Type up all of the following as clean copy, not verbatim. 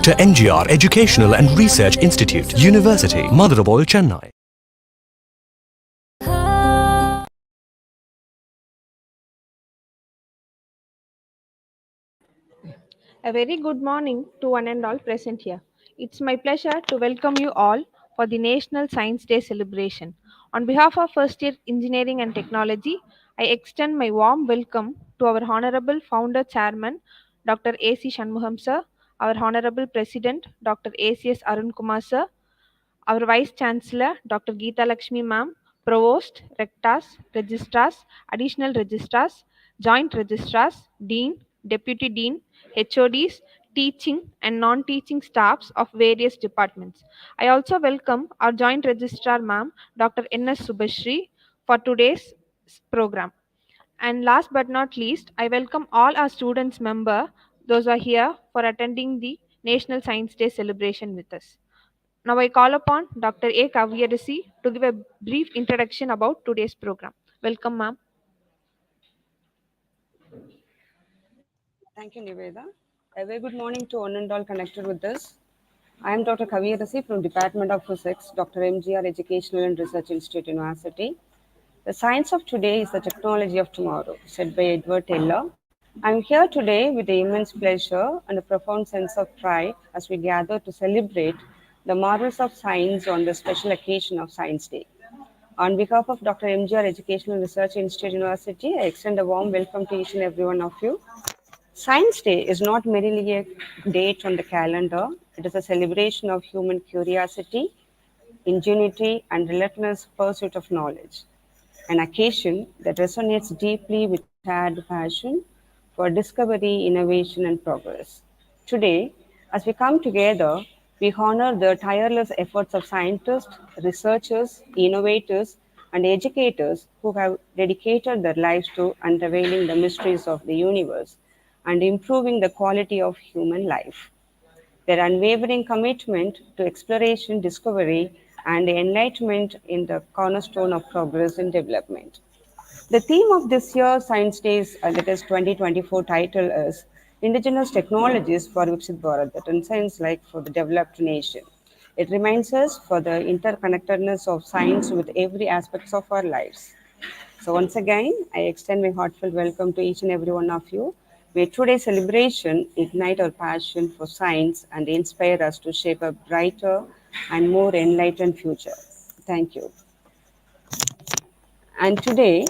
Dr. NGR Educational and Research Institute, University, Madurai, Chennai. A very good morning to one and all present here. It's my pleasure to welcome you all for the National Science Day celebration. On behalf of First Year Engineering and Technology, I extend my warm welcome to our Honorable Founder Chairman, Dr. A.C. Shanmugam Sir, our Honorable President, Dr. A.C.S. Arun Kumar Sir, our Vice Chancellor, Dr. Geeta Lakshmi Ma'am, Provost, Rectors, Registrars, Additional Registrars, Joint Registrars, Dean, Deputy Dean, HODs, teaching and non-teaching staffs of various departments. I also welcome our Joint Registrar Ma'am, Dr. N.S. Subhashri, for today's program. And last but not least, I welcome all our students member, those who are here for attending the National Science Day celebration with us. Now I call upon Dr. A. Kavyarasi to give a brief introduction about today's program. Welcome, ma'am. Thank you, Niveda. A very good morning to one and all connected with us. I am Dr. Kavyarasi from Department of Physics, Dr. MGR Educational and Research Institute, University. The science of today is the technology of tomorrow, said by Edward Teller. I am here today with the immense pleasure and a profound sense of pride as we gather to celebrate the marvels of science on the special occasion of Science Day. On behalf of Dr. MGR Educational Research Institute, University, I extend a warm welcome to each and every one of you. Science Day is not merely a date on the calendar, it is a celebration of human curiosity, ingenuity, and relentless pursuit of knowledge. An occasion that resonates deeply with shared passion for discovery, innovation, and progress. Today, as we come together, we honor the tireless efforts of scientists, researchers, innovators, and educators who have dedicated their lives to unveiling the mysteries of the universe and improving the quality of human life. Their unwavering commitment to exploration, discovery, and enlightenment in the cornerstone of progress and development. The theme of this year's Science Days, that is 2024 title is Indigenous Technologies for Viksit Bharat, that in science like for the developed nation. It reminds us for the interconnectedness of science with every aspects of our lives. So once again, I extend my heartfelt welcome to each and every one of you. May today's celebration ignite our passion for science and inspire us to shape a brighter and more enlightened future. Thank you. And today,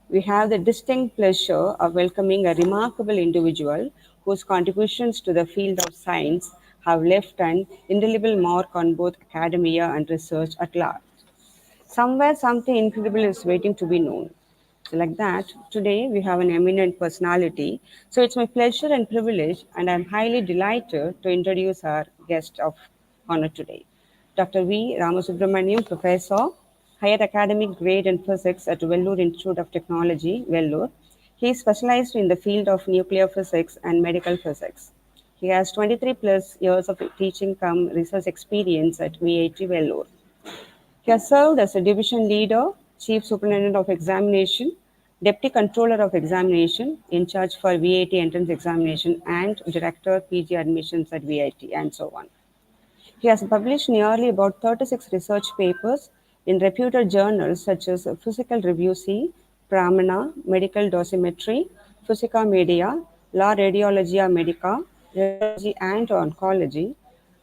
we have the distinct pleasure of welcoming a remarkable individual whose contributions to the field of science have left an indelible mark on both academia and research at large. Somewhere, something incredible is waiting to be known. So, like that, today we have an eminent personality. So, it's my pleasure and privilege, and I'm highly delighted to introduce our guest of honor today, Dr. V. Ramasubramaniam, Professor, Higher Academic Grade in Physics at Vellore Institute of Technology, Vellore. He is specialized in the field of nuclear physics and medical physics. He has 23 plus years of teaching cum research experience at VIT Vellore. He has served as a division leader, chief superintendent of examination, deputy controller of examination, in charge for VIT entrance examination, and director PG admissions at VIT, and so on. He has published nearly about 36 research papers in reputed journals such as Physical Review C, Pramana, Medical Dosimetry, Physica Media, La Radiologia Medica, Radiology and Oncology,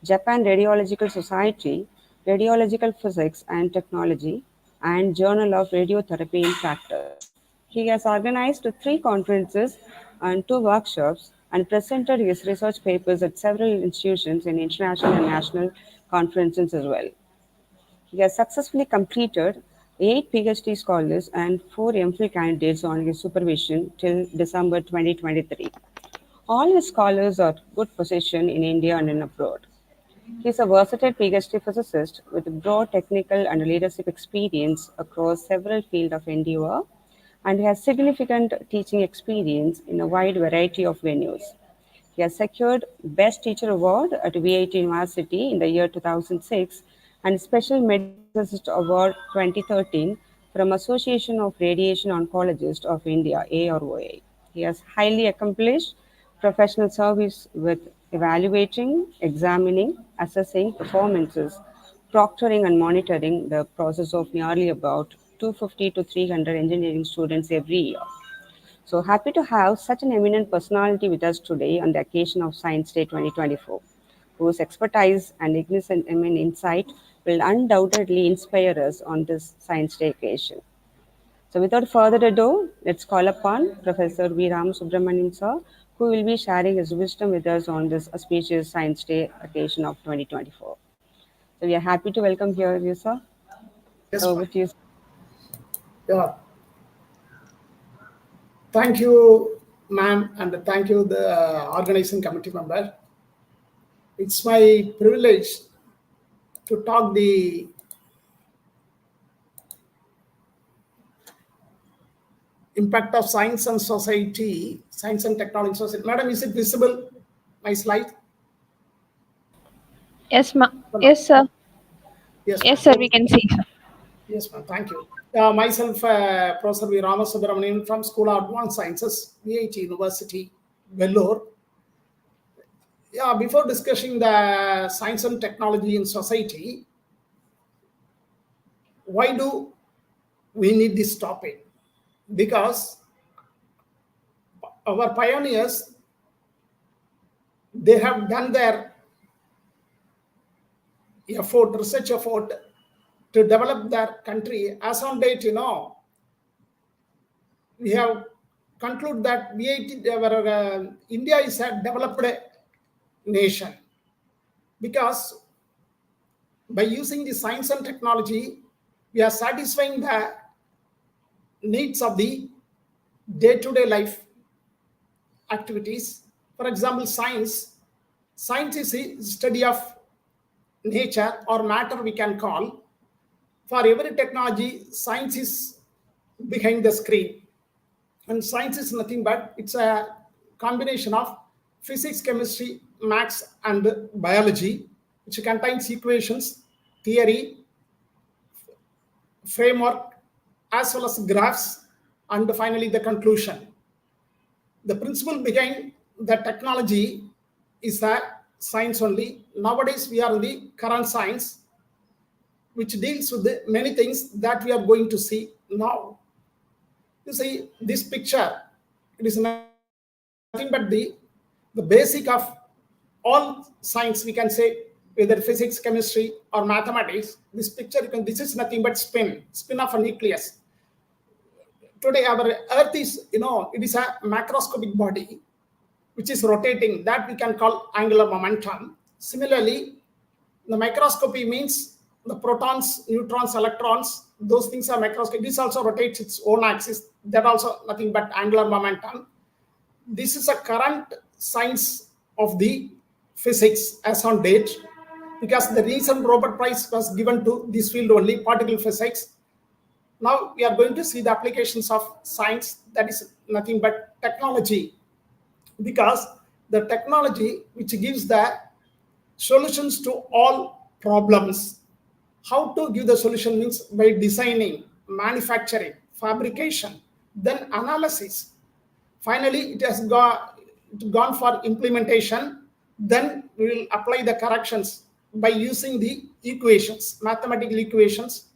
Japan Radiological Society, Radiological Physics and Technology, and Journal of Radiotherapy in Practice. He has organized three conferences and two workshops and presented his research papers at several institutions in international and national conferences as well. He has successfully completed 8 PhD scholars and 4 MPhil candidates on his supervision till December 2023. All his scholars are good position in India and in abroad. He is a versatile PhD physicist with broad technical and leadership experience across several fields of endeavor and has significant teaching experience in a wide variety of venues. He has secured Best Teacher Award at VIT University in the year 2006 and Special Medical Physicist Award 2013 from Association of Radiation Oncologists of India, AROA. He has highly accomplished professional service with evaluating, examining, assessing performances, proctoring and monitoring the process of nearly about 250 to 300 engineering students every year. So happy to have such an eminent personality with us today on the occasion of Science Day 2024, whose expertise and insight will undoubtedly inspire us on this Science Day occasion. So without further ado, let's call upon Professor V. Ram Subramanian sir, who will be sharing his wisdom with us on this auspicious Science Day occasion of 2024. So we are happy to welcome here you, sir. Yes, So ma'am. with you. Yeah. Thank you, ma'am, and thank you, the organizing committee member. It's my privilege to talk the impact of science and society, science and technology society. Madam, is it visible, my slide? Yes, yes, sir. Yes, Yes, ma'am. sir, we can see. Yes, ma'am. Thank you. Myself, Professor V. Ramasubramanian from School of Advanced Sciences, VIT University, Vellore. Yeah, before discussing the science and technology in society, why do we need this topic? Because our pioneers, they have done their research effort to develop their country. As on date, we have concluded that India is a developed nation, because by using the science and technology, we are satisfying the needs of the day-to-day life activities. For example, science is a study of nature or matter, we can call. For every technology, science is behind the screen, and science is nothing but it's a combination of physics, chemistry, maths, and biology, which contains equations, theory, framework, as well as graphs, and finally the conclusion. The principle behind the technology is that science only. Nowadays, we are in the current science, which deals with the many things that we are going to see now. You see, this picture, it is nothing but the basic of all science, we can say, whether physics, chemistry, or mathematics. This picture, this is nothing but spin of a nucleus. Today, our Earth is, it is a macroscopic body which is rotating, that we can call angular momentum. Similarly, the microscopy means the protons, neutrons, electrons, those things are microscopic. This also rotates its own axis, that also nothing but angular momentum. This is a current science of the physics as on date, because the recent Nobel Prize was given to this field only, particle physics. Now we are going to see the applications of science, that is nothing but technology, because the technology which gives the solutions to all problems. How to give the solution means by designing, manufacturing, fabrication, then analysis. Finally, it has gone for implementation. Then we will apply the corrections by using the equations, mathematical equations,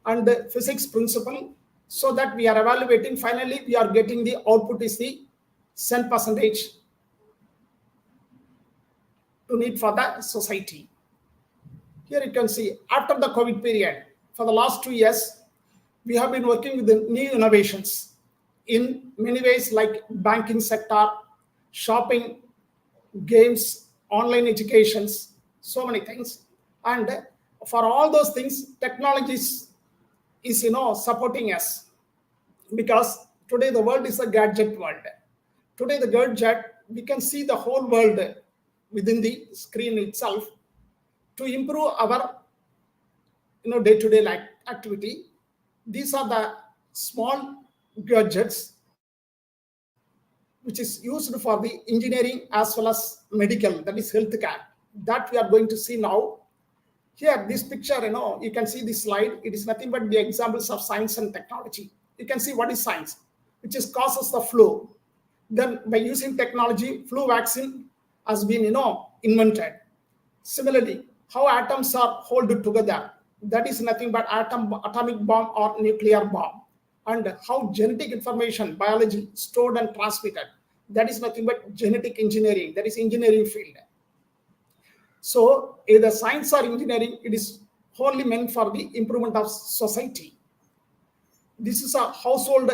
and the physics principle, so that we are evaluating. Finally, we are getting the output is the 100% to need for the society. Here you can see, after the COVID period, for the last 2 years, we have been working with the new innovations in many ways, like banking sector, shopping, games, online educations, so many things. And for all those things, technology is supporting us, because today the world is a gadget world. Today the gadget, we can see the whole world within the screen itself. To improve our day-to-day life activity, these are the small gadgets which is used for the engineering as well as medical, that is healthcare, that we are going to see now. Here, this picture, you can see this slide. It is nothing but the examples of science and technology. You can see what is science, which is causes the flu. Then by using technology, flu vaccine has been, invented. Similarly, how atoms are held together, that is nothing but atomic bomb or nuclear bomb. And how genetic information, biology, stored and transmitted, that is nothing but genetic engineering, that is engineering field. So either science or engineering, it is wholly meant for the improvement of society. This is a household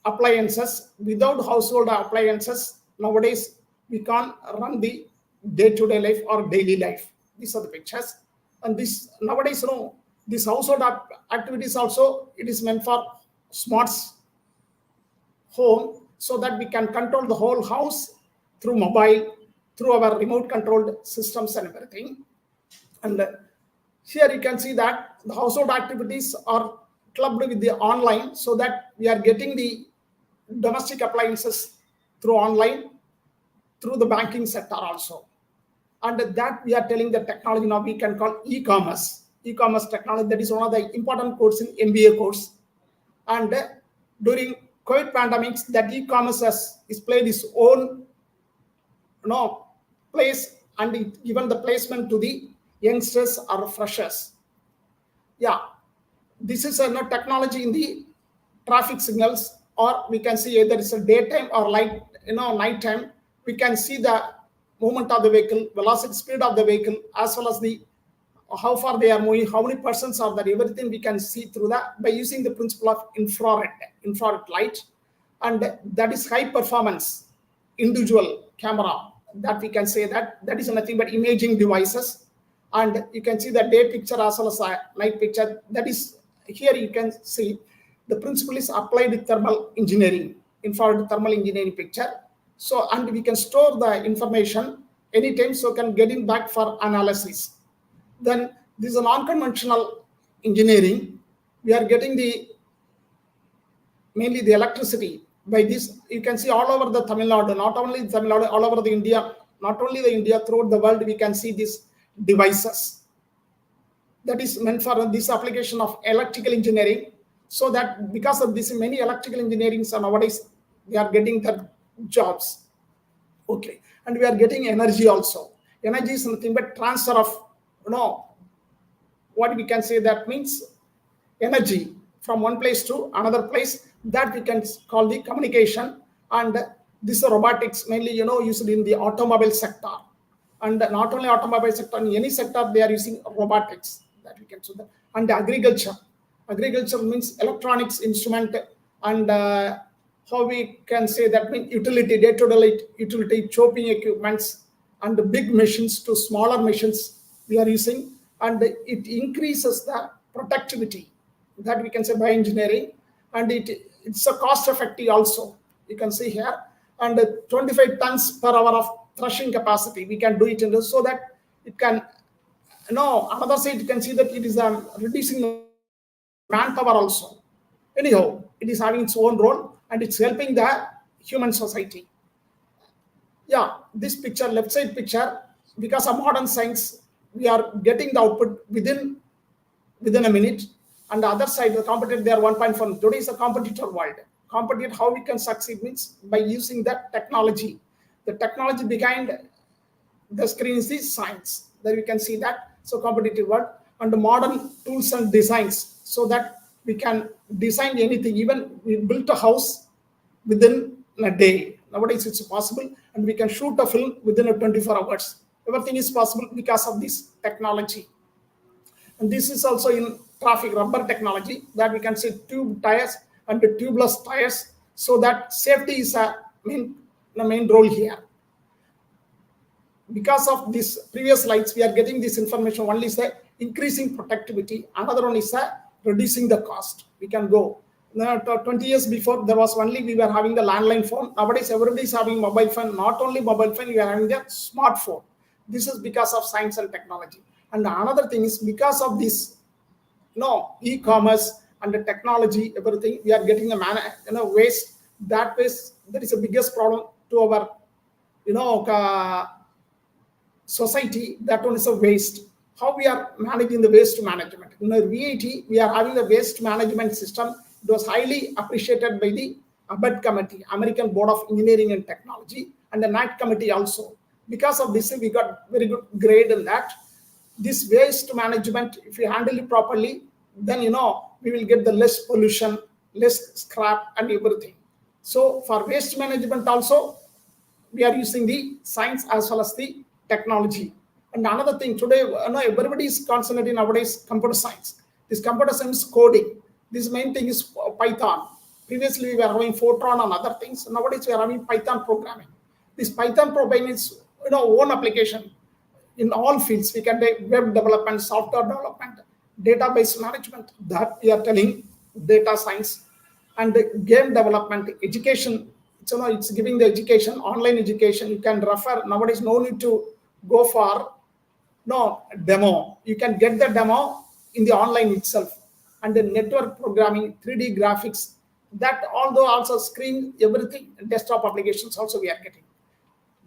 appliances. Without household appliances, nowadays we can't run the day-to-day life or daily life. These are the pictures. And this nowadays, this household activities also, it is meant for smart home, so that we can control the whole house through mobile, through our remote controlled systems and everything. And here you can see that the household activities are clubbed with the online, so that we are getting the domestic appliances through online, through the banking sector also. And that we are telling the technology now we can call e-commerce. E-commerce technology, that is one of the important course in MBA course. And during COVID pandemics, that e-commerce is played its own place, and it given the placement to the youngsters or freshers. Yeah, this is a technology in the traffic signals, or we can see either it's a daytime or nighttime. We can see the movement of the vehicle, velocity, speed of the vehicle, as well as the how far they are moving, how many persons are there, everything we can see through that by using the principle of infrared light. And that is high performance individual camera, that we can say that is nothing but imaging devices. And you can see the day picture as well as night picture. That is, here you can see the principle is applied thermal engineering, infrared thermal engineering picture. So, and we can store the information anytime, so can get it back for analysis. Then this is a non-conventional engineering. We are getting mainly the electricity by this. You can see all over the Tamil Nadu, not only Tamil Nadu, all over the India, not only the India, throughout the world, we can see these devices. That is meant for this application of electrical engineering. So that because of this, many electrical engineering nowadays, we are getting the jobs. Okay, and we are getting energy also. Energy is nothing but transfer of, what we can say, that means energy from one place to another place, that we can call the communication. And this is robotics, mainly used in the automobile sector. And not only automobile sector, in any sector they are using robotics, that we can see that. And agriculture means electronics instrument, and how we can say that means utility, day-to-day utility, chopping equipments, and the big machines to smaller machines we are using. And it increases the productivity, that we can say by engineering. And it's a cost effective also, you can see here. And 25 tons per hour of threshing capacity, we can do it in this, so that it can, another side you can see that it is reducing manpower also. Anyhow, it is having its own role, and it's helping the human society. Yeah, this picture, left side picture, because of modern science, we are getting the output within a minute. And the other side, the competitor, they are 1.4. Today is a competitor world. Competitor, how we can succeed means by using that technology. The technology behind the screen is the science. There we can see that. So competitive world, and the modern tools and designs, so that we can design anything. Even we built a house within a day. Nowadays it's possible, and we can shoot a film within 24 hours. Everything is possible because of this technology. And this is also in traffic, rubber technology, that we can see tube tires and the tubeless tires, so that safety is the main role here. Because of these previous slides, we are getting this information. One is the increasing productivity, another one is reducing the cost. We can go. Now, 20 years before, there was only we were having the landline phone. Nowadays, everybody is having mobile phone. Not only mobile phone, we are having the smartphone. This is because of science and technology. And another thing is because of this, e-commerce and the technology, everything, we are getting a waste. That waste, that is the biggest problem to our, society. That one is a waste. How we are managing the waste management? In our VAT, we are having the waste management system. It was highly appreciated by the ABET committee, American Board of Engineering and Technology, and the NAT committee also. Because of this, we got very good grade in that. This waste management, if you handle it properly, then we will get the less pollution, less scrap and everything. So for waste management also, we are using the science as well as the technology. And another thing today, everybody is concentrating nowadays computer science. This computer science coding. This main thing is Python. Previously we were having Fortran and other things. Nowadays we are having Python programming. This Python programming is own application in all fields. We can take web development, software development, database management, that we are telling data science, and the game development, education. It's giving the education, online education. You can refer nowadays. No need to go for demo. You can get the demo in the online itself. And the network programming, 3D graphics, that although also screen everything, desktop applications also we are getting.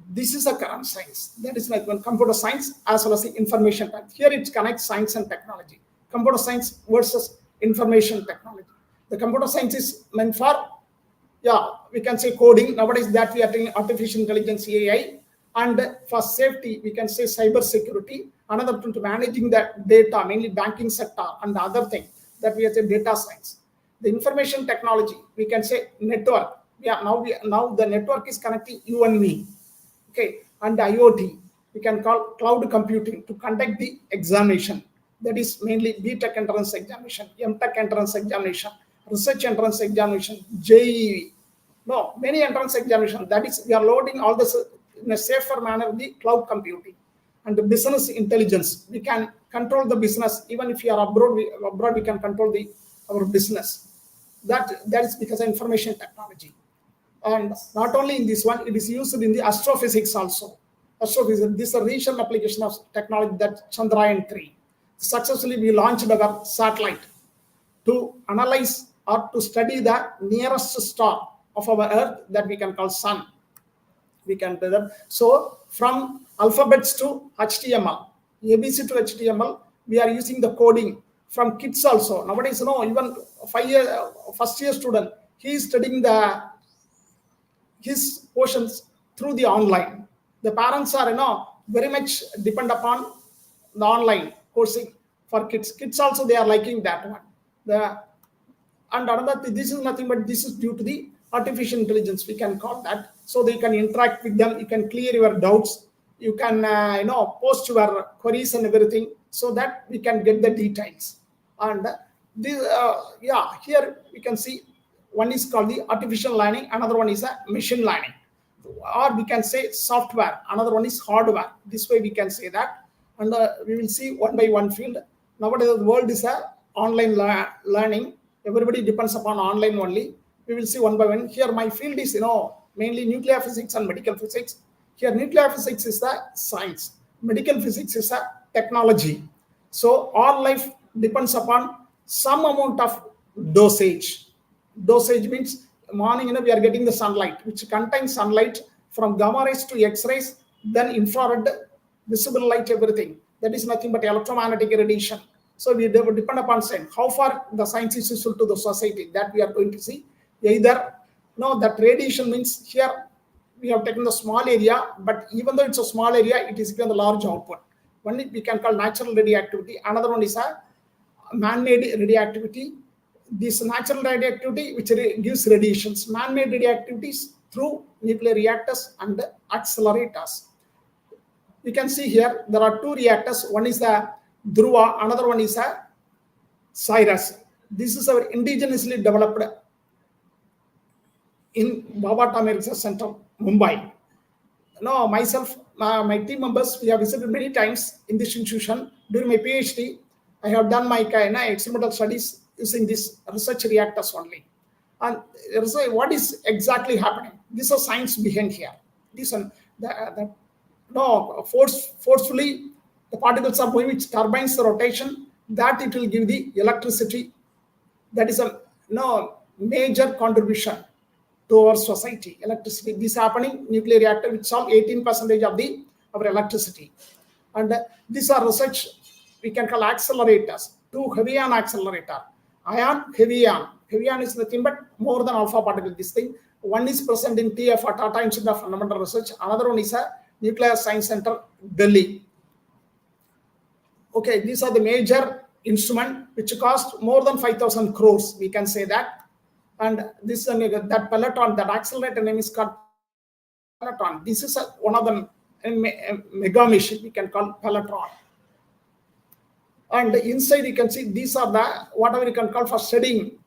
This is a current science. That is like one computer science as well as the information science. Here it connects science and technology. Computer science versus information technology. The computer science is meant for, we can say coding. Nowadays that we are doing artificial intelligence, AI. And for safety, we can say cyber security. Another thing to managing that data, mainly banking sector and the other thing that we are saying data science. The information technology, we can say network. Now the network is connecting you and me. Okay, and IoT, we can call cloud computing to conduct the examination. That is mainly BTech entrance examination, MTech entrance examination, research entrance examination, JEE. Many entrance examination. That is, we are loading all this in a safer manner, the cloud computing. And the business intelligence, we can control the business. Even if you are abroad, we can control our business. That is because of information technology. And not only in this one, it is used in the astrophysics also. Astrophysics, this is a recent application of technology, that Chandrayaan-3. Successfully, we launched our satellite to analyze or to study the nearest star of our Earth, that we can call Sun. We can do that. So from alphabets to HTML, ABC to HTML, we are using the coding from kids also. Nowadays, even first year student, he is studying his portions through the online. The parents are very much depend upon the online coursing for kids. Kids also, they are liking that one. And another thing, this is nothing but this is due to the artificial intelligence, we can call that. So they can interact with them, you can clear your doubts, you can post your queries and everything, so that we can get the details. And this, here we can see one is called the artificial learning, another one is a machine learning, or we can say software, another one is hardware. This way we can say that. And we will see one by one field. Nowadays the world is a online learning. Everybody depends upon online only. We will see one by one. Here my field is mainly nuclear physics and medical physics. Here nuclear physics is the science, medical physics is a technology. So all life depends upon some amount of dosage. Dosage means morning we are getting the sunlight, which contains sunlight from gamma rays to X-rays, then infrared, visible light, everything. That is nothing but electromagnetic radiation. So we depend upon science. How far the science is useful to the society, that we are going to see. Either that radiation means here we have taken the small area, but even though it's a small area, it is given the large output. One we can call natural radioactivity. Another one is a man-made radioactivity. This natural radioactivity which gives radiations, man-made radioactivities through nuclear reactors and accelerators. You can see here there are two reactors. One is the Dhruva, another one is a Cyrus. This is our indigenously developed in Bhabha Atom Research Center, Mumbai. Myself, my team members, we have visited many times in this institution. During my PhD, I have done my experimental studies using these research reactors only. And what is exactly happening? This is science behind here. This one, forcefully the particles are moving, which turbines the rotation, that it will give the electricity. That is a major contribution to our society. Electricity, this happening nuclear reactor, which solve 18% of our electricity. And these are research we can call accelerators. Two heavy ion accelerator, ion, heavy ion. Heavy ion is nothing but more than alpha particle. This thing, one is present in TF, Tata Institute of Fundamental Research. Another one is a Nuclear Science Center, Delhi. Okay, these are the major instrument which cost more than 5,000 crores, we can say that. And this that peloton, that accelerator name is called peloton. This is one of the mega machine we can call peloton. And inside you can see these are the whatever you can call for studying.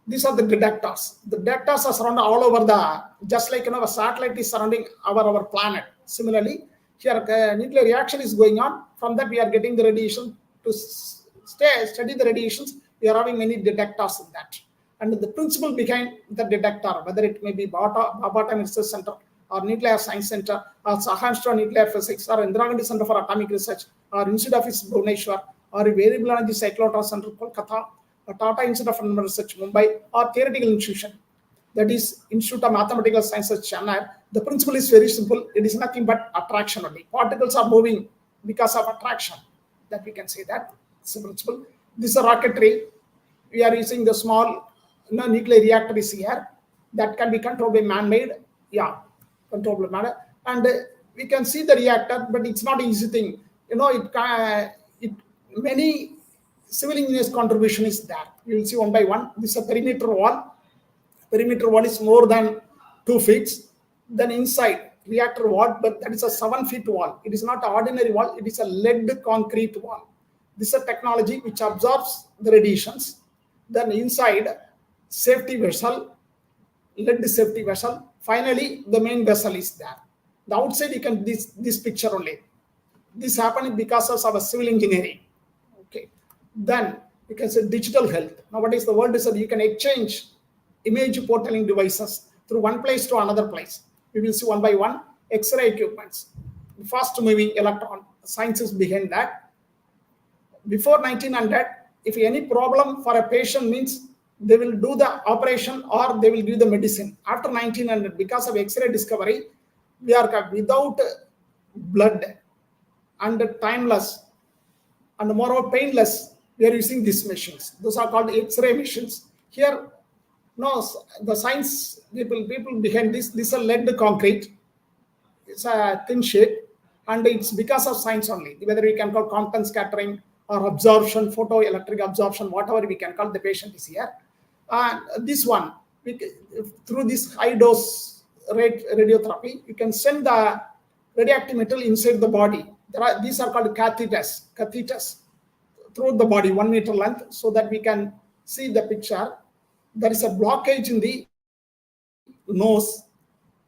These are the detectors. The detectors are surrounded all over the, just like a satellite is surrounding our planet. Similarly, here nuclear reaction is going on. From that we are getting the radiation. To study the radiations, we are having many detectors in that. And the principle behind the detector, whether it may be Bhabha Research Center or Nuclear Science Center or Sahanstra Nuclear Physics or Indira Gandhi Center for Atomic Research or Institute of Physics Bhubaneswar or Variable Energy Cyclotron Center Kolkata or Tata Institute of Fundamental Research Mumbai or Theoretical Institution, that is Institute of Mathematical Sciences Chennai. The principle is very simple. It is nothing but attraction only. Particles are moving because of attraction. That we can say that. It's a principle. This is a rocketry. We are using the small nuclear reactor is here. That can be controlled by man-made. Yeah, controlled by man. And we can see the reactor, but it's not an easy thing. Many civil engineers contribution is there. You will see one by one. This is a perimeter wall. Perimeter wall is more than 2 feet. Then inside reactor wall, but that is a 7 feet wall. It is not an ordinary wall. It is a lead concrete wall. This is a technology which absorbs the radiations. Then inside safety vessel, lead safety vessel. Finally, the main vessel is there. The outside you can this picture only. This happened because of our civil engineering. Okay. Then you can say digital health. Nowadays the world is that you can exchange image portaling devices through one place to another place. We will see one by one. X-ray equipments, fast moving electron, science is behind that. Before 1900, if any problem for a patient means they will do the operation or they will give the medicine. After 1900, because of X-ray discovery, we are without blood and timeless and moreover painless. We are using these machines. Those are called X-ray machines. Here, no, the science people behind this is a lead concrete. It's a thin sheet, and it's because of science only. Whether we can call Compton scattering or absorption, photoelectric absorption, whatever we can call, the patient is here. And this one, through this high dose radiotherapy, you can send the radioactive material inside the body. These are called catheters through the body, 1 meter length, so that we can see the picture. There is a blockage in the nose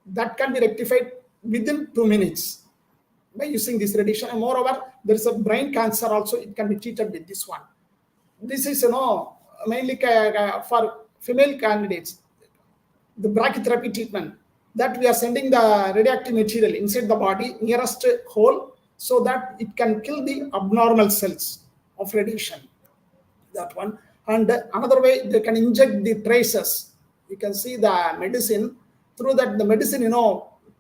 that can be rectified within 2 minutes by using this radiation. And moreover, there is a brain cancer also. It can be treated with this one. This is mainly for female candidates, the brachytherapy treatment, that we are sending the radioactive material inside the body nearest hole so that it can kill the abnormal cells of radiation. That one. And another way, they can inject the tracers. You can see the medicine. Through that, the medicine,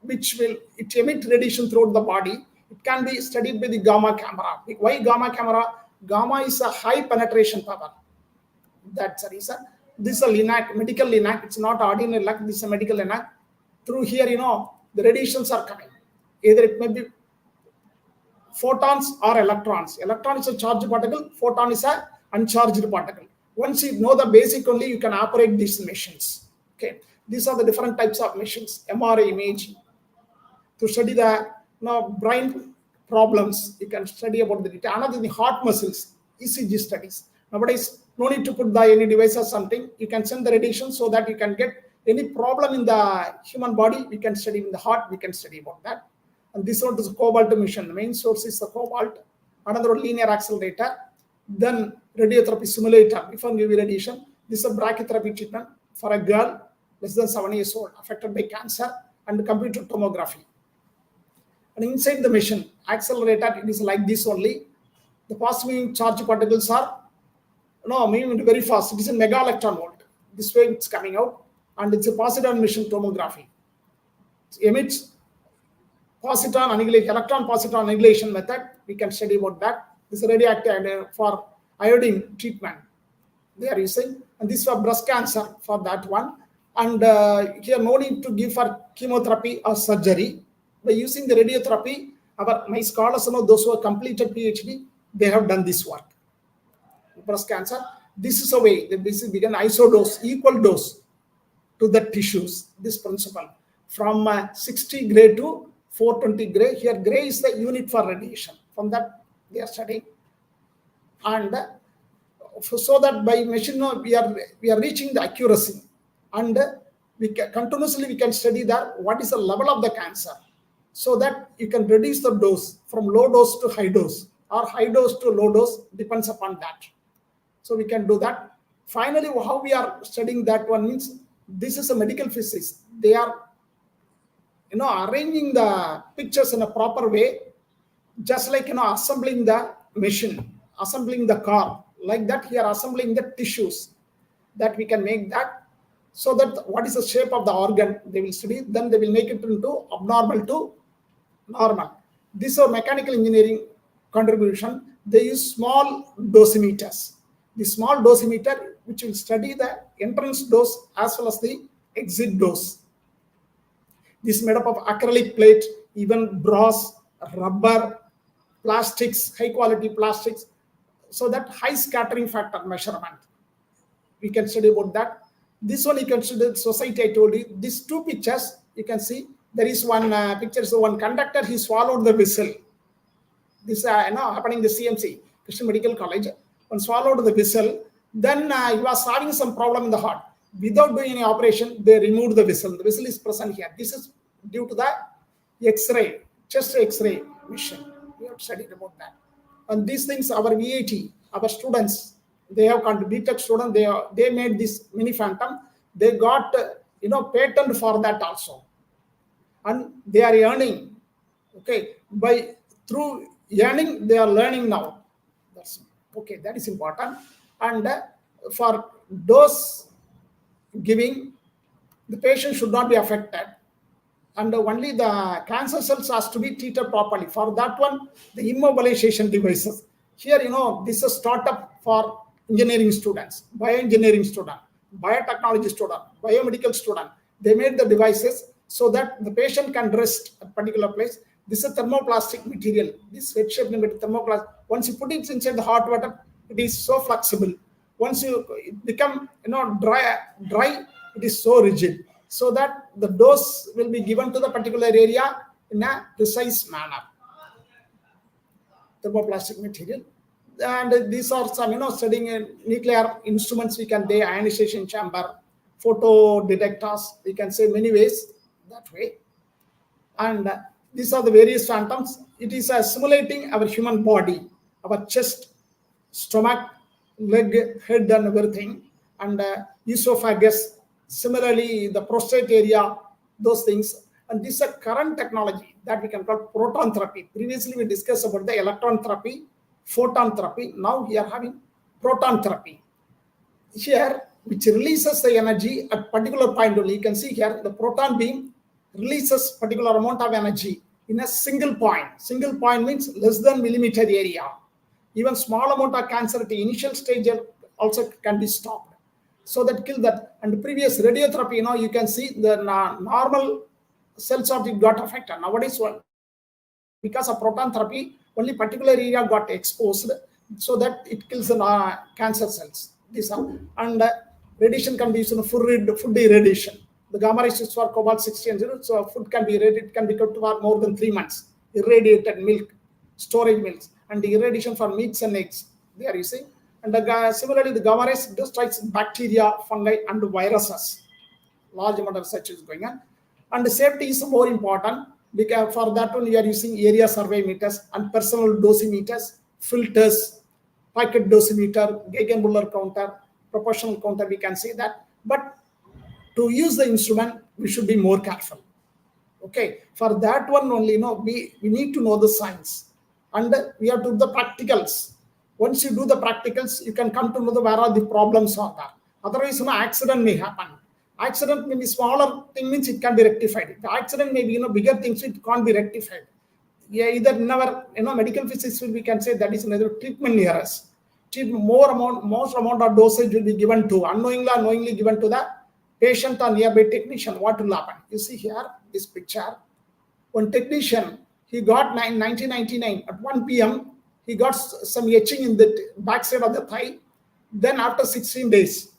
which will emit radiation throughout the body. It can be studied by the gamma camera. Why gamma camera? Gamma is a high penetration power. That's the reason. This is a LINAC, medical LINAC. It's not ordinary LINAC. This is a medical LINAC. Through here, the radiations are coming. Either it may be photons or electrons. Electron is a charged particle. Photon is a uncharged particle. Once you know the basic only, you can operate these machines. Okay, these are the different types of machines. MRI imaging to study the brain problems. You can study about the detail. Another the heart muscles, ECG studies. Nowadays, no need to put any device or something. You can send the radiation so that you can get any problem in the human body. We can study in the heart. We can study about that. And this one is a cobalt mission. The main source is the cobalt. Another linear accelerator. Then radiotherapy simulator before giving radiation. This is a brachytherapy treatment for a girl less than 7 years old affected by cancer, and computer tomography. And inside the machine accelerator, it is like this only. The fast moving charge particles are moving very fast. It is a mega electron volt. This way it's coming out, and it's a positron emission tomography. It emits positron annihilation, electron positron annihilation method. We can study about that. This is radioactive for iodine treatment they are using, and this for breast cancer for that one. And here no need to give for chemotherapy or surgery. by using the radiotherapy, my scholars, those who have completed PhD, they have done this work. Breast cancer, this is a way, this is begun isodose, equal dose to the tissues, this principle. From 60 gray to 420 gray, here gray is the unit for radiation. From that, they are studying. And so that by machine, we are reaching the accuracy. And we can study that what is the level of the cancer, so that you can reduce the dose from low dose to high dose, or high dose to low dose, depends upon that. So we can do that. Finally, how we are studying that one means, this is a medical physics. They are arranging the pictures in a proper way, just like assembling the machine, assembling the car, like that here assembling the tissues, that we can make that. So that what is the shape of the organ they will study, then they will make it into abnormal to normal. This is mechanical engineering contribution. They use small dosimeters. The small dosimeter, which will study the entrance dose as well as the exit dose. This is made up of acrylic plate, even brass, rubber, plastics, high quality plastics, so that high scattering factor measurement. We can study about that. This one you can study society, I told you. These two pictures, you can see, there is one picture, so one conductor, he swallowed the whistle. This happening in the CMC, Christian Medical College. One swallowed the whistle, then he was having some problem in the heart. Without doing any operation, they removed the whistle. The whistle is present here. This is due to the X-ray, chest X-ray mission. We have studied about that. And these things, our VAT, our students, they have BTech students, they made this mini phantom. They got patent for that also, and they are earning. Okay, through earning, they are learning now. That's okay. That is important. And for dose giving, the patient should not be affected, and only the cancer cells has to be treated properly. For that one, the immobilization devices. Here, this is a startup for engineering students, bioengineering student, biotechnology student, biomedical student. They made the devices so that the patient can rest at a particular place. This is a thermoplastic material. This head-shaped thermoplastic. Once you put it inside the hot water, it is so flexible. Once it become dry, it is so rigid. So that the dose will be given to the particular area in a precise manner. Thermoplastic material. And these are some, studying nuclear instruments. We can do ionization chamber, photo detectors. We can say many ways that way. And these are the various phantoms. It is simulating our human body, our chest, stomach, leg, head, and everything, and esophagus. Similarly, the prostate area, those things. And this is a current technology that we can call proton therapy. Previously, we discussed about the electron therapy, photon therapy. Now we are having proton therapy. Here, which releases the energy at particular point only. You can see here, the proton beam releases particular amount of energy in a single point. Single point means less than millimeter area. Even small amount of cancer at the initial stage also can be stopped. So that kill that. And the previous radiotherapy, you can see the normal cells of it got affected. Nowadays, because of proton therapy, only particular area got exposed, so that it kills the cancer cells. These are, and radiation can be used in food irradiation. The gamma rays is for cobalt-60 and 0, so food can be irradiated, it can be kept for more than 3 months. Irradiated milk, storage milks, and the irradiation for meats and eggs, they are using. And similarly, the gamma rays destroys bacteria, fungi, and viruses. Large amount of research is going on. And the safety is more important, because for that one, we are using area survey meters and personal dosimeters, filters, packet dosimeter, Geiger-Müller counter, proportional counter, we can say that. But to use the instrument, we should be more careful. Okay, for that one only, we need to know the science, and we have to do the practicals. Once you do the practicals, you can come to know where are the problems are there. Otherwise, accident may happen. Accident may be smaller thing, means it can be rectified. The accident may be bigger things, it can't be rectified. Yeah, either never, medical physics we can say that is another treatment errors. Most amount of dosage will be given to unknowingly given to the patient or nearby technician. What will happen? You see here this picture. one technician, he got 1999 at 1 p.m. He got some etching in the backside of the thigh. Then after 16 days,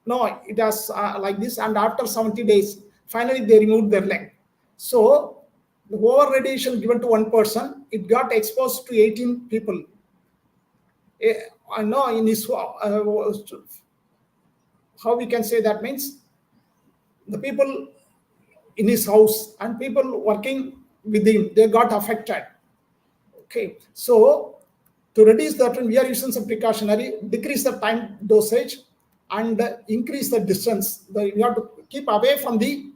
no, it has like this, and after 70 days, finally they removed their leg. So the over radiation given to one person, it got exposed to 18 people. I know in his how we can say that means the people in his house and people working with him, they got affected. Okay, so to reduce that, we are using some precautionary, decrease the time dosage and increase the distance. You have to keep away from the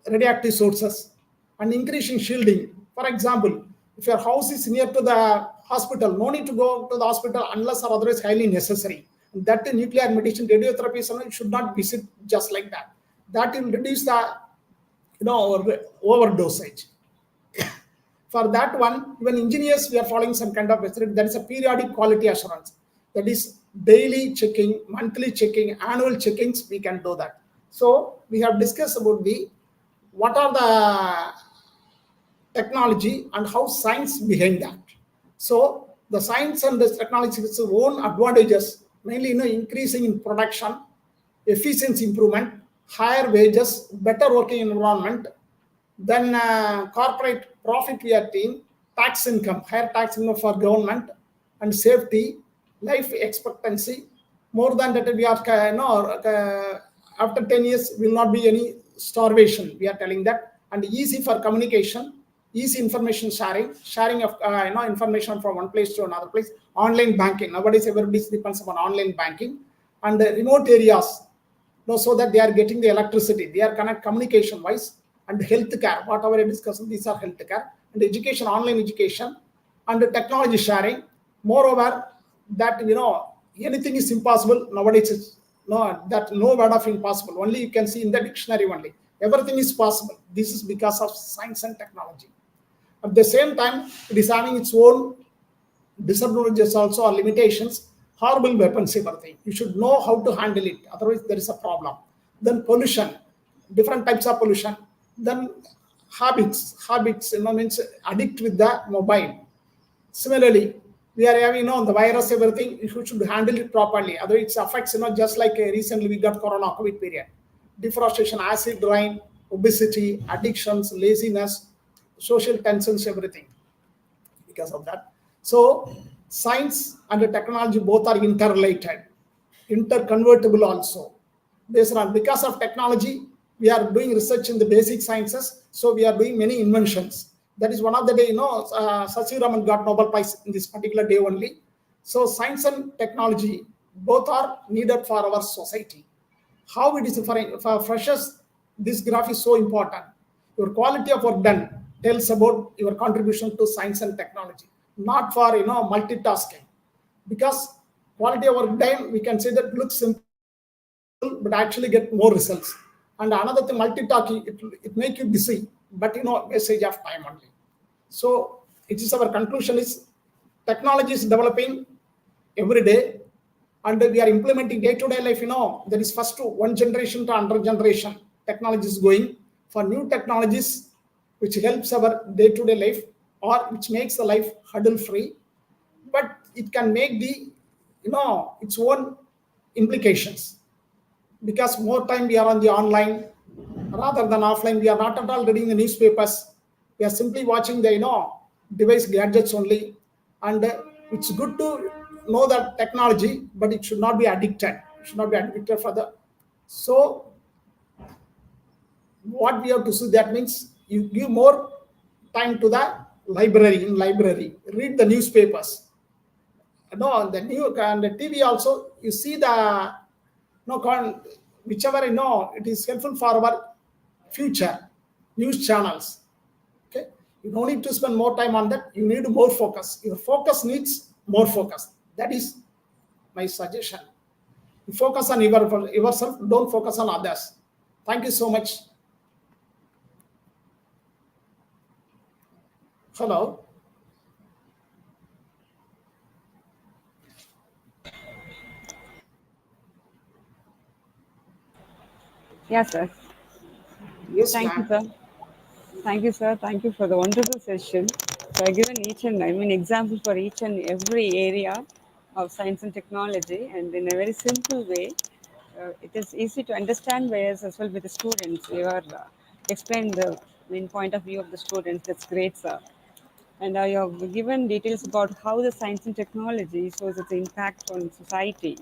radioactive sources and increasing shielding. For example, if your house is near to the hospital, no need to go to the hospital unless or otherwise highly necessary. That nuclear medicine, radiotherapy, should not visit just like that. That will reduce the overdosage. For that one, even engineers, we are following some kind of method. That is a periodic quality assurance. That is daily checking, monthly checking, annual checkings. We can do that. So we have discussed about what are the technology and how science behind that. So the science and the technology has its own advantages, mainly increasing in production, efficiency improvement, higher wages, better working environment, then corporate profit we are seeing, tax income, higher tax income for government, and safety, life expectancy. More than that, we are after 10 years will not be any starvation. We are telling that, and easy for communication, easy information sharing of information from one place to another place. Online banking, nowadays everybody depends upon online banking, and remote areas, so that they are getting the electricity, they are connect communication wise, and healthcare, whatever I discussed, these are healthcare, and education, online education, and the technology sharing. Moreover, that anything is impossible nowadays. That no word of impossible. Only you can see in the dictionary only. Everything is possible. This is because of science and technology. At the same time, it is having its own disadvantages also, or limitations. Horrible weapons, everything. You should know how to handle it. Otherwise, there is a problem. Then pollution, different types of pollution. Then habits, means addict with the mobile. Similarly, we are having the virus, everything. You should handle it properly. Otherwise, it affects just like recently we got Corona COVID period, deforestation, acid rain, obesity, addictions, laziness, social tensions, everything because of that. So science and the technology both are interrelated, interconvertible also. Because of technology, we are doing research in the basic sciences, so we are doing many inventions. That is one of the day, Sachi Raman got Nobel Prize in this particular day only. So science and technology both are needed for our society. How it is for freshers, this graph is so important. Your quality of work done tells about your contribution to science and technology, not for multitasking. Because quality of work done, we can say that looks simple, but actually get more results. And another thing, multitasking, it make you busy, but wastage of time only. So it is our conclusion is technology is developing every day, and we are implementing day-to-day life. There is first one generation to another generation. Technology is going for new technologies, which helps our day-to-day life, or which makes the life hurdle-free. But it can make the its own implications, because more time we are on the online rather than offline. We are not at all reading the newspapers. We are simply watching the device gadgets only. And it's good to know that technology, but it should not be addicted. It should not be addicted further. So what we have to see, that means you give more time to the library, read the newspapers. The new and the TV also, you see the whichever it is helpful for our future news channels. Okay, you don't need to spend more time on that. You need more focus. Your focus needs more focus. That is my suggestion. You focus on yourself, don't focus on others. Thank you so much. Hello. Yes, sir. Yes, Thank you, ma'am. sir. Thank you, sir. Thank you for the wonderful session. So I've given example for each and every area of science and technology, and in a very simple way. It is easy to understand, whereas as well with the students, you are explained the main point of view of the students. That's great, sir. And I have given details about how the science and technology shows its impact on society.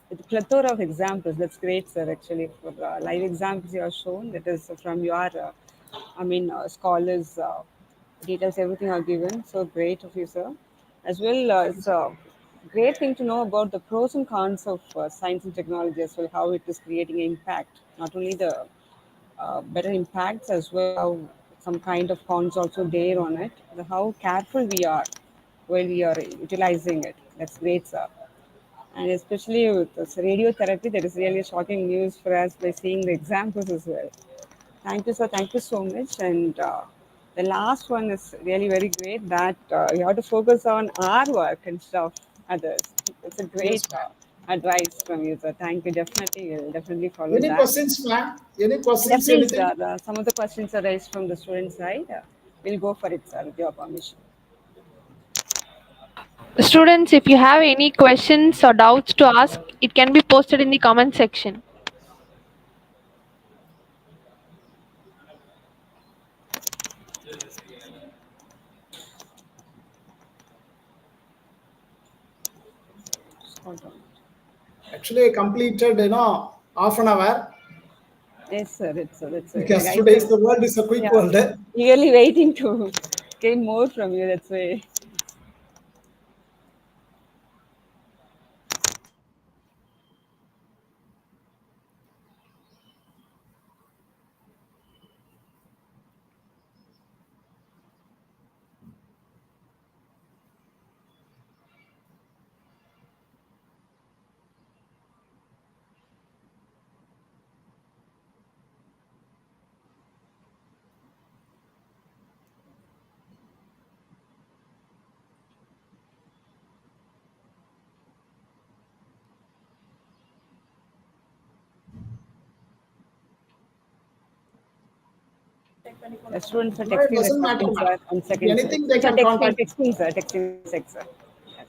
With a plethora of examples, that's great, sir. Actually, for live examples you have shown, that is from your, scholars, details, everything are given. So great of you, sir. As well, it's a great thing to know about the pros and cons of science and technology as well, how it is creating impact, not only the better impacts as well, how some kind of cons also there on it, how careful we are while we are utilizing it. That's great, sir. And especially with this radiotherapy, that is really shocking news for us by seeing the examples as well. Thank you, sir. Thank you so much. And the last one is really very great, that you have to focus on our work and stuff, others. It's a great advice from you, sir. Thank you. Definitely, we'll definitely follow Any that. questions, ma'am? Any questions? Definitely, Anything? sir. Some of the questions are raised from the student side. We'll go for it, sir, with your permission. Students, if you have any questions or doubts to ask, it can be posted in the comment section. Hold on. Actually, I completed, half an hour. Yes, sir. It's Because guys today's are- the world is a quick yeah, world. eagerly waiting to gain more from you. That's why. The students are No, it texting the doesn't matter, questions, ma'am. sir. 1 second, sir. Anything they Sir, can contact. texting, sir. Texting, sir. Yes.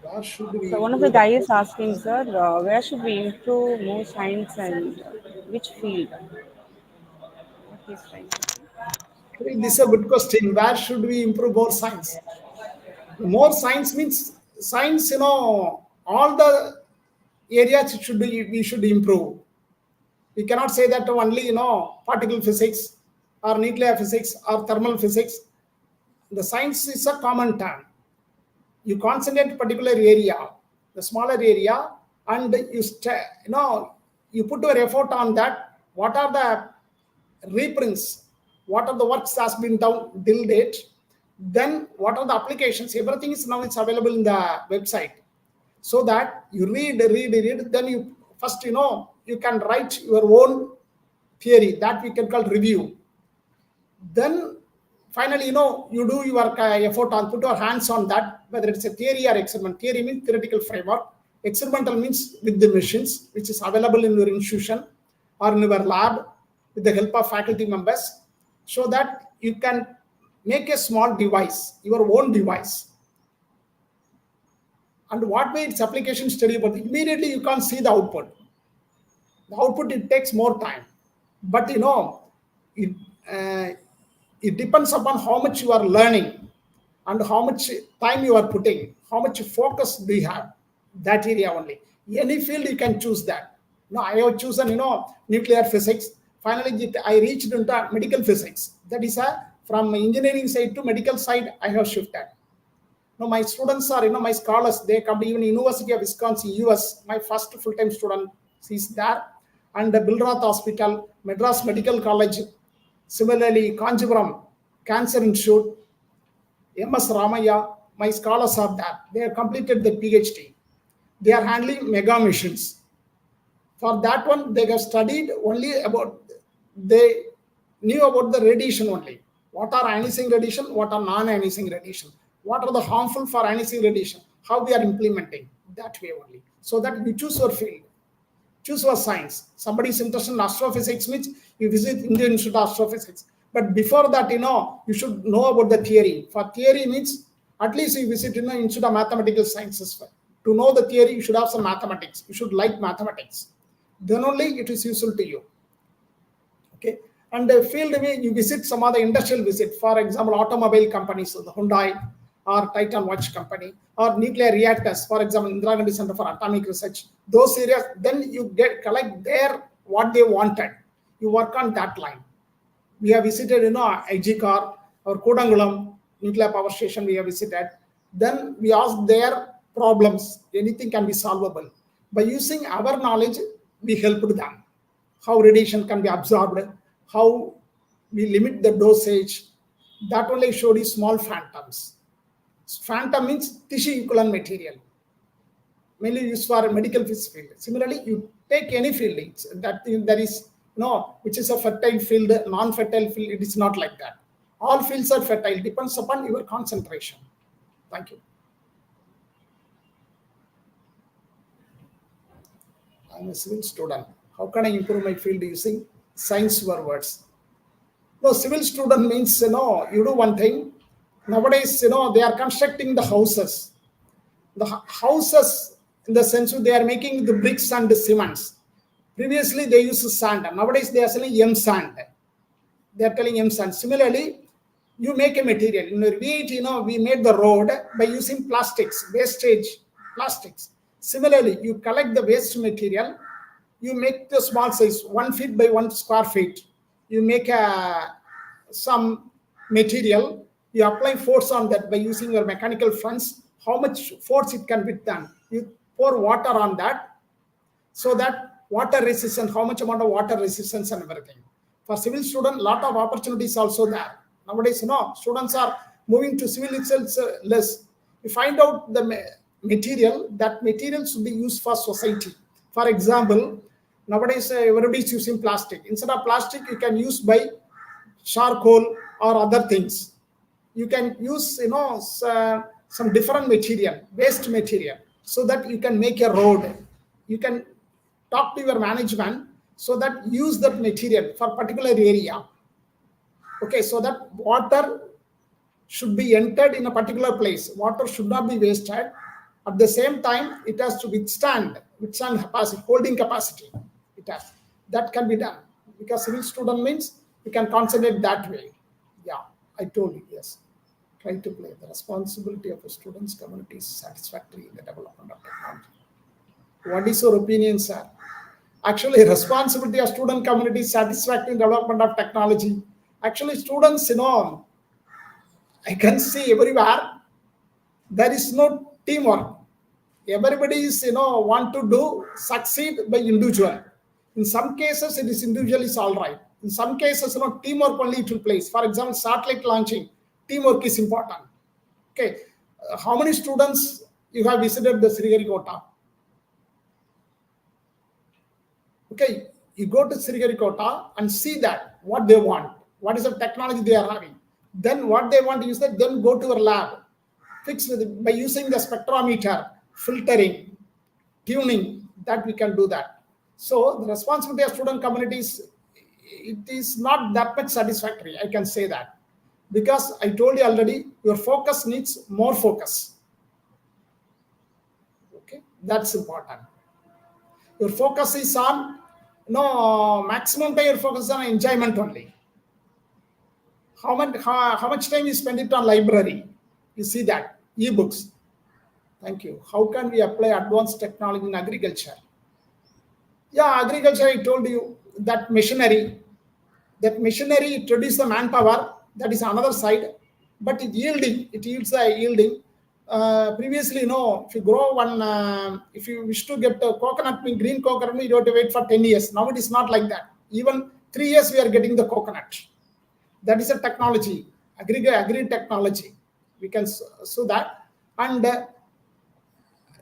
Where should we So one of the improve the guys is asking, sir, where should we improve more science and which field? What he's trying to say. Actually, this is a good question. Where should we improve more science? More science means science, all the areas we should improve. We cannot say that only, particle physics or nuclear physics or thermal physics. The science is a common term. You concentrate particular area, the smaller area, and you put your effort on that. What are the reprints? What are the works has been done till date? Then what are the applications? Everything is now it's available in the website, so that you read. Then you first, you can write your own theory that we can call review. Then finally, you do your effort on, put your hands on that, whether it's a theory or experiment. Theory means theoretical framework. Experimental means with the machines, which is available in your institution or in your lab with the help of faculty members, so that you can make a small device, your own device. And what way its application study, but immediately you can't see the output. The output, it takes more time, but it, uh, it depends upon how much you are learning and how much time you are putting, how much focus do you have, that area only. Any field you can choose that. No, I have chosen, nuclear physics. Finally I reached into medical physics. That is from engineering side to medical side I have shifted. No, my students are, my scholars, they come to even University of Wisconsin, US. My first full-time student is there. And the Bilrath Hospital, Madras Medical College, similarly, Kanchipuram Cancer Institute, MS Ramaya, my scholars are there. They have completed the PhD. they are handling mega machines. For that one, they have studied only about, they knew about the radiation only. What are ionizing radiation? What are non-ionizing radiation? What are the harmful for ionizing radiation? How we are implementing that way only. So that you choose your field, choose your science. Somebody is interested in astrophysics means you visit Indian Institute of Astrophysics. But before that, you should know about the theory. For theory means at least you visit Institute of Mathematical Sciences. To know the theory, you should have some mathematics. You should like mathematics. Then only it is useful to you. Okay. And the field, you visit some other industrial visit, for example, automobile companies, so the Hyundai or Titan Watch Company, or nuclear reactors, for example, Indira Gandhi Center for Atomic Research, those areas, then you collect there what they wanted. You work on that line. We have visited, IGCAR or Kodangulam nuclear power station we have visited. Then we ask their problems. Anything can be solvable. By using our knowledge, we helped them. How radiation can be absorbed, how we limit the dosage. That only showed you small phantoms. Phantom means tissue equivalent material, mainly used for medical physics field. Similarly, you take any field, there is which is a fertile field, non-fertile field. It is not like that. All fields are fertile, depends upon your concentration. Thank you. I'm a civil student. How can I improve my field using science words? No, civil student means, you do one thing. Nowadays, they are constructing the houses. The houses, in the sense they are making the bricks and the cements. Previously, they used sand. Nowadays, they are selling M sand. They are telling M sand. Similarly, you make a material. In V8, we made the road by using plastics, wastage plastics. Similarly, you collect the waste material. You make the small size, 1 feet by 1 square feet. You make some material. You apply force on that by using your mechanical fronts. How much force it can withstand? You pour water on that, so that water resistance, how much amount of water resistance and everything. For civil student, lot of opportunities also there. Nowadays, students are moving to civil itself less. You find out the material, that material should be used for society. For example, nowadays everybody is using plastic. Instead of plastic, you can use by charcoal or other things. You can use some different material, waste material, so that you can make a road. You can talk to your management so that use that material for particular area. Okay, so that water should be entered in a particular place. Water should not be wasted. At the same time, it has to withstand capacity, holding capacity. That can be done, because civil student means you can concentrate that way. Yeah, I told you, yes. Try to play the responsibility of a student's community is satisfactory in the development of technology. What is your opinion, sir? Actually, responsibility of student community is satisfactory in development of technology. Actually, students, I can see everywhere, there is no teamwork. Everybody is, want to succeed by individual. In some cases, it is individual is all right. In some cases, teamwork only it will place. For example, satellite launching, teamwork is important. Okay, how many students you have visited the Sriharikota? Okay, you go to Sriharikota and see that what they want, what is the technology they are having. Then what they want to use that, then go to your lab, fix with it by using the spectrometer, filtering, tuning, that we can do that. So the responsibility of student communities, it is not that much satisfactory, I can say that. Because I told you already, your focus needs more focus. Okay, that's important. Your focus is on, maximum time your focus is on enjoyment only. How much time you spend it on library? You see that, e-books. Thank you. How can we apply advanced technology in agriculture? Yeah, agriculture, I told you, that machinery produces the manpower, that is another side, but it yields a yielding. Previously, if you grow one, if you wish to get a coconut, green coconut, you have to wait for 10 years. Now it is not like that. Even 3 years we are getting the coconut. That is a technology, agri technology. We can so that, and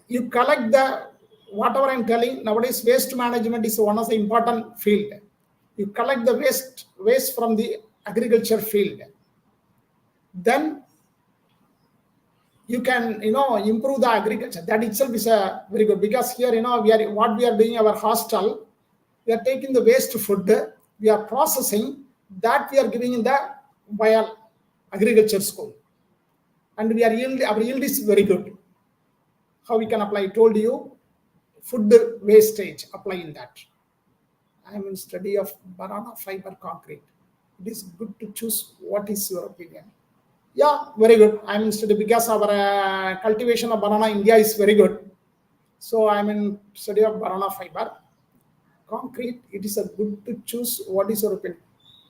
you collect the whatever I'm telling nowadays, waste management is one of the important field. You collect the waste from the agriculture field, then you can improve the agriculture. That itself is a very good, because here we are doing our hostel. We are taking the waste food, we are processing that, we are giving in the bio agriculture school, and our yield is very good. How we can apply? I told you, food wastage, apply in that. I am in study of banana fiber concrete. It is good to choose. What is your opinion? Yeah, very good. I'm in study because our cultivation of banana in India is very good. So I'm in study of banana fiber concrete. It is a good to choose. What is your opinion?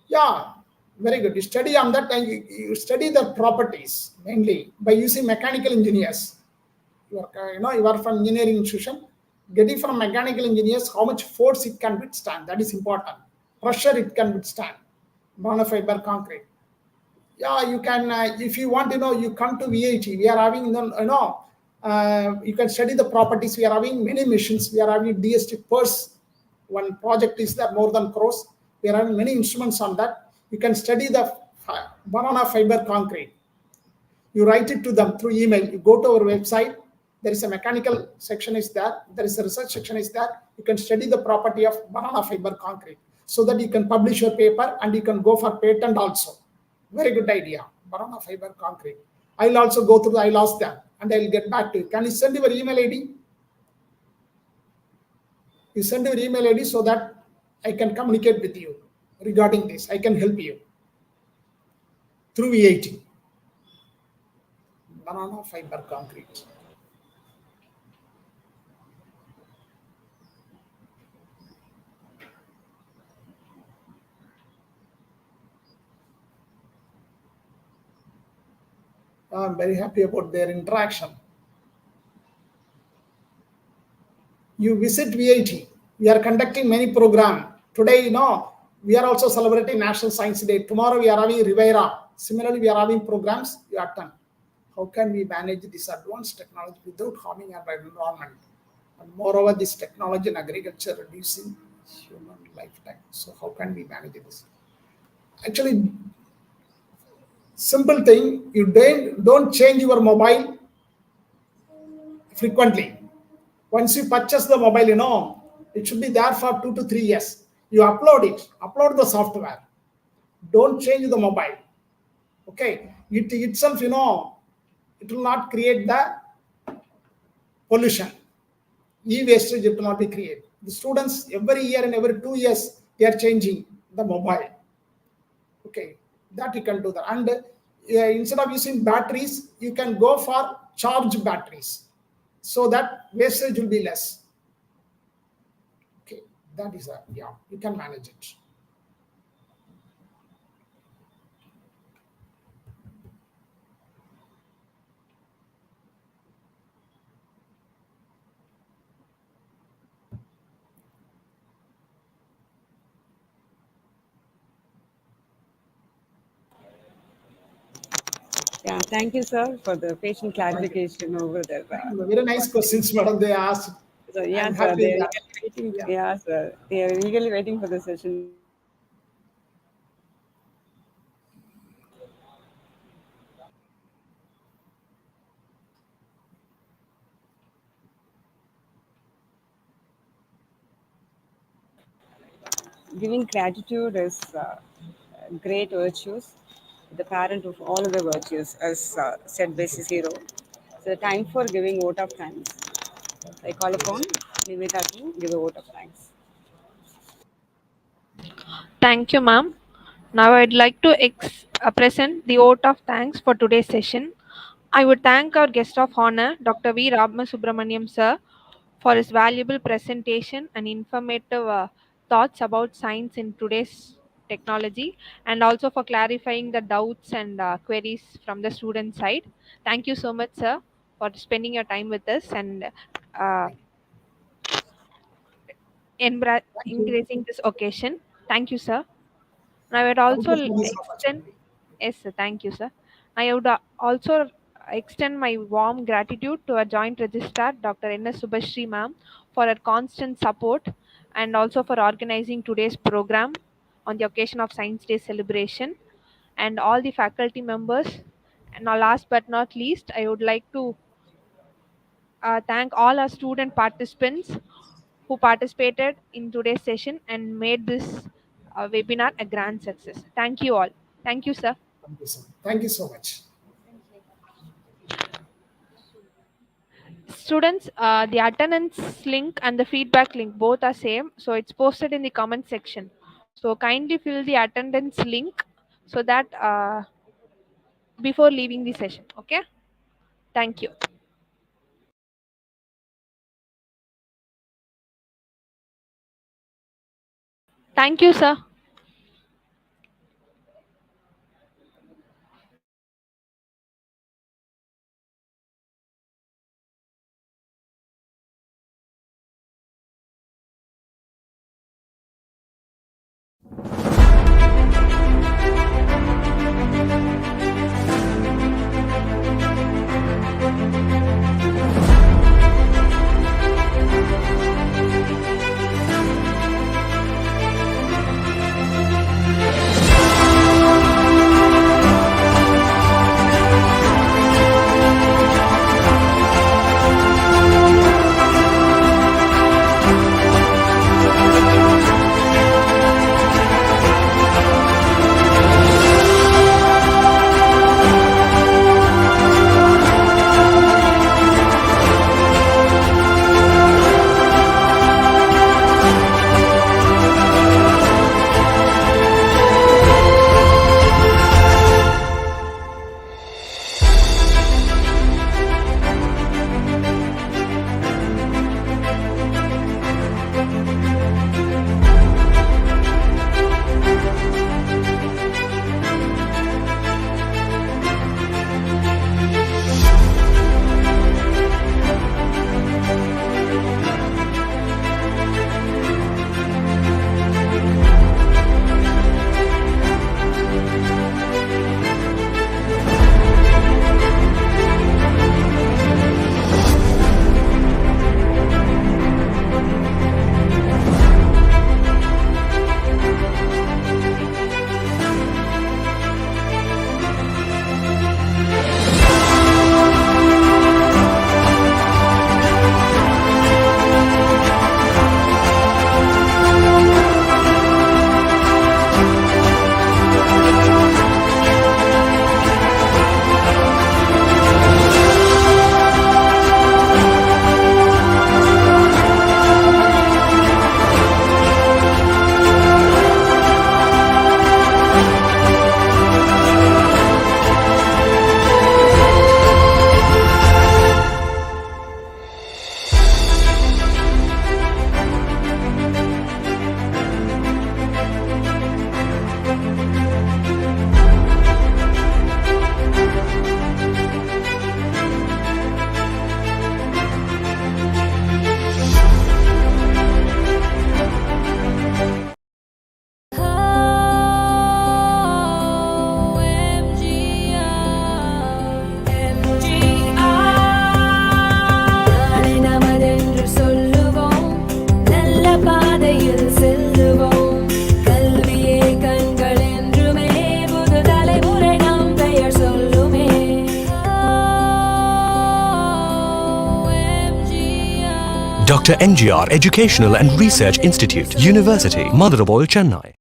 Yeah, very good. You study on that, and you study the properties mainly by using mechanical engineers. You are from engineering institution, getting from mechanical engineers how much force it can withstand. That is important. Pressure it can withstand. Monofiber concrete. Yeah, you can. If you want, you come to VIT. We are having, you can study the properties. We are having many machines. We are having DST Purse. One project is there, more than crores. We are having many instruments on that. You can study the banana fiber concrete. You write it to them through email. You go to our website. There is a mechanical section is there. There is a research section is there. You can study the property of banana fiber concrete, so that you can publish your paper and you can go for patent also. Very good idea. Banana fiber concrete. I'll also go through. I'll ask them and I'll get back to you. Can you send your email ID? You send your email ID so that I can communicate with you regarding this. I can help you through VIT. Banana fiber concrete. I'm very happy about their interaction. You visit VIT. We are conducting many programs. Today, we are also celebrating National Science Day. Tomorrow, we are having Rivera. Similarly, we are having programs. You attend. How can we manage this advanced technology without harming our environment? And moreover, this technology in agriculture reducing human lifetime. So how can we manage this? Actually, simple thing, you don't change your mobile frequently. Once you purchase the mobile, it should be there for 2 to 3 years. You upload the software. Don't change the mobile. Okay, it itself, it will not create the pollution. E-wastage, it will not be created. The students, every year and every 2 years, they are changing the mobile. Okay, that you can do that. And instead of using batteries, you can go for charged batteries, so that wastage will be less. Okay, that is you can manage it. Yeah, thank you, sir, for the patient clarification over there. Very nice questions, madam, they asked. So, yeah, I'm sir, happy they're that. eagerly waiting. Yeah. Yeah, sir, they are eagerly waiting for the session. Giving gratitude is great virtues, the parent of all other virtues, as said by Cicero. So, time for giving vote of thanks. I call upon Nimita to give a vote of thanks. Thank you, ma'am. Now I'd like to present the vote of thanks for today's session. I would thank our guest of honor, Dr. V. Subramaniam sir, for his valuable presentation and informative thoughts about science in today's technology, and also for clarifying the doubts and queries from the student side. Thank you so much, sir, for spending your time with us and uh, Thank you. encouraging this occasion. Thank you, sir. I would Thank also you for this extend, opportunity. yes, sir, thank you, sir. I would also extend my warm gratitude to our joint registrar, Dr. N.S. Subhashri ma'am, for her constant support and also for organizing today's program on the occasion of Science Day celebration, and all the faculty members. And now, last but not least, I would like to thank all our student participants who participated in today's session and made this webinar a grand success. Thank you all. Thank you, sir. Thank you so much. Students, the attendance link and the feedback link both are same, so it's posted in the comment section. So kindly fill the attendance link so that before leaving the session. Okay, thank you. Thank you, sir. Dr. NGR Educational and Research Institute, University, Madurai, Chennai.